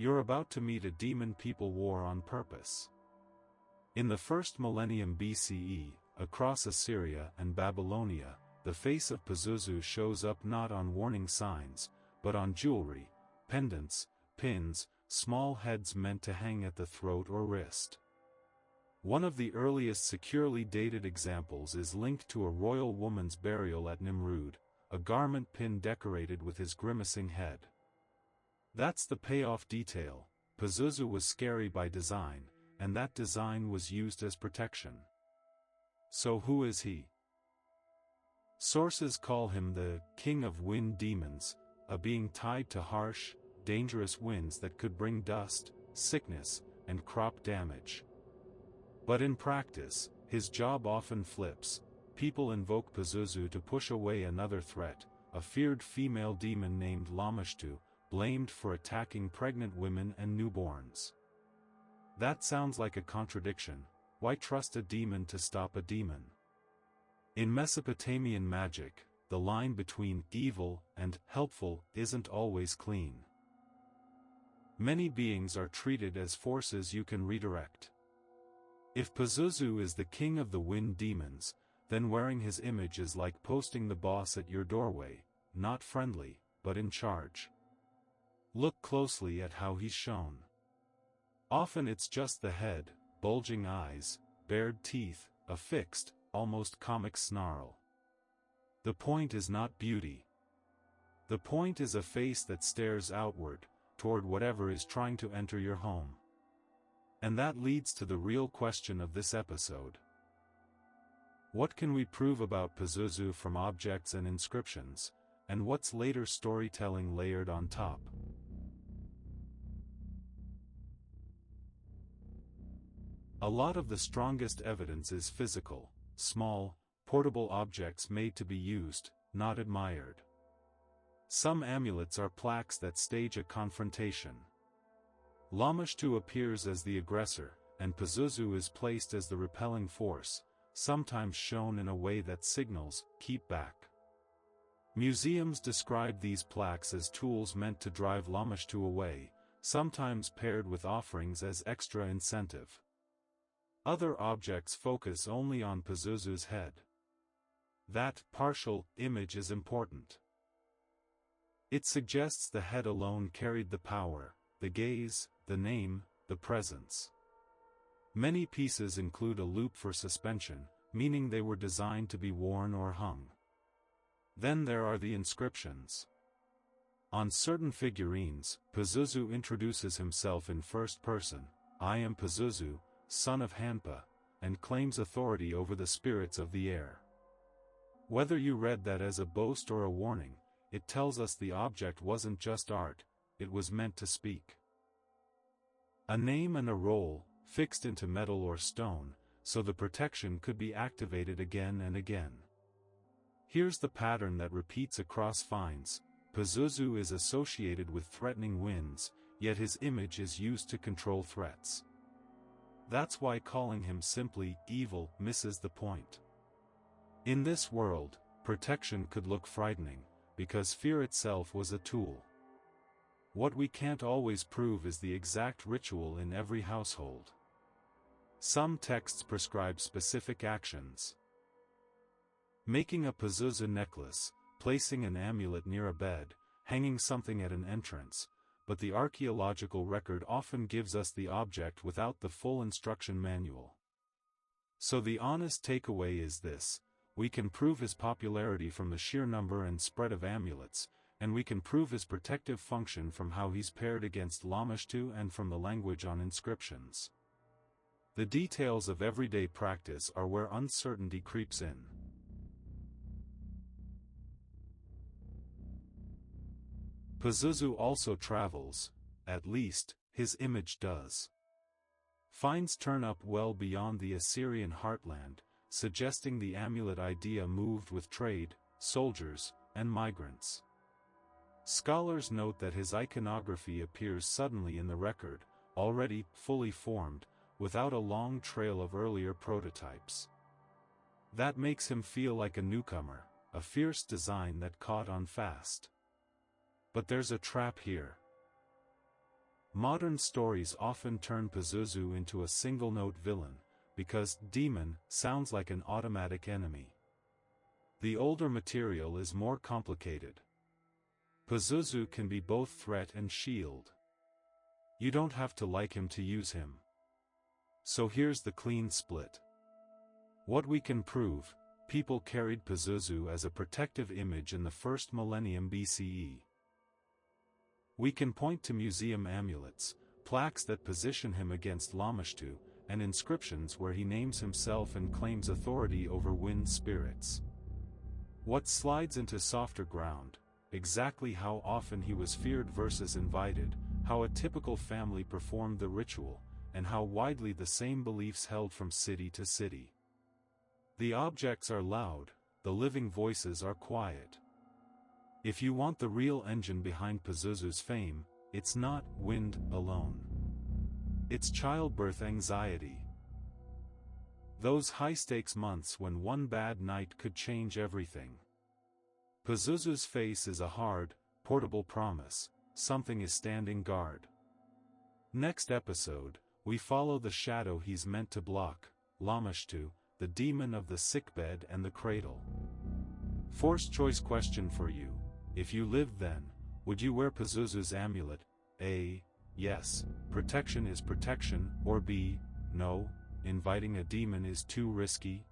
You're about to meet a demon people wore on purpose. In the first millennium BCE, across Assyria and Babylonia, the face of Pazuzu shows up not on warning signs, but on jewelry, pendants, pins, small heads meant to hang at the throat or wrist. One of the earliest securely dated examples is linked to a royal woman's burial at Nimrud, a garment pin decorated with his grimacing head. That's the payoff detail. Pazuzu was scary by design, and that design was used as protection. So who is he? Sources call him the king of wind demons, a being tied to harsh, dangerous winds that could bring dust, sickness, and crop damage. But in practice, his job often flips. People invoke Pazuzu to push away another threat, a feared female demon named Lamashtu, blamed for attacking pregnant women and newborns. That sounds like a contradiction. Why trust a demon to stop a demon? In Mesopotamian magic, the line between evil and helpful isn't always clean. Many beings are treated as forces you can redirect. If Pazuzu is the king of the wind demons, then wearing his image is like posting the boss at your doorway, not friendly, but in charge. Look closely at how he's shown. Often it's just the head, bulging eyes, bared teeth, a fixed, almost comic snarl. The point is not beauty. The point is a face that stares outward, toward whatever is trying to enter your home. And that leads to the real question of this episode. What can we prove about Pazuzu from objects and inscriptions, and what's later storytelling layered on top? A lot of the strongest evidence is physical, small, portable objects made to be used, not admired. Some amulets are plaques that stage a confrontation. Lamashtu appears as the aggressor, and Pazuzu is placed as the repelling force, sometimes shown in a way that signals, keep back. Museums describe these plaques as tools meant to drive Lamashtu away, sometimes paired with offerings as extra incentive. Other objects focus only on Pazuzu's head. That partial image is important. It suggests the head alone carried the power, the gaze, the name, the presence. Many pieces include a loop for suspension, meaning they were designed to be worn or hung. Then there are the inscriptions. On certain figurines, Pazuzu introduces himself in first person, "I am Pazuzu, son of Hanpa," and claims authority over the spirits of the air. Whether you read that as a boast or a warning, it tells us the object wasn't just art, it was meant to speak. A name and a role, fixed into metal or stone, so the protection could be activated again and again. Here's the pattern that repeats across finds. Pazuzu is associated with threatening winds, yet his image is used to control threats. That's why calling him simply evil misses the point. In this world, protection could look frightening, because fear itself was a tool. What we can't always prove is the exact ritual in every household. Some texts prescribe specific actions. Making a Pazuzu necklace, placing an amulet near a bed, hanging something at an entrance, but the archaeological record often gives us the object without the full instruction manual. So the honest takeaway is this: we can prove his popularity from the sheer number and spread of amulets, and we can prove his protective function from how he's paired against Lamashtu and from the language on inscriptions. The details of everyday practice are where uncertainty creeps in. Pazuzu also travels, at least, his image does. Finds turn up well beyond the Assyrian heartland, suggesting the amulet idea moved with trade, soldiers, and migrants. Scholars note that his iconography appears suddenly in the record, already fully formed, without a long trail of earlier prototypes. That makes him feel like a newcomer, a fierce design that caught on fast. But there's a trap here. Modern stories often turn Pazuzu into a single-note villain, because demon sounds like an automatic enemy. The older material is more complicated. Pazuzu can be both threat and shield. You don't have to like him to use him. So here's the clean split. What we can prove: people carried Pazuzu as a protective image in the first millennium BCE. We can point to museum amulets, plaques that position him against Lamashtu, and inscriptions where he names himself and claims authority over wind spirits. What slides into softer ground: exactly how often he was feared versus invited, how a typical family performed the ritual, and how widely the same beliefs held from city to city. The objects are loud, the living voices are quiet. If you want the real engine behind Pazuzu's fame, it's not wind alone. It's childbirth anxiety. Those high-stakes months when one bad night could change everything. Pazuzu's face is a hard, portable promise: something is standing guard. Next episode, we follow the shadow he's meant to block: Lamashtu, the demon of the sickbed and the cradle. Forced choice question for you: if you lived then, would you wear Pazuzu's amulet? A. Yes, protection is protection, or B. No, inviting a demon is too risky?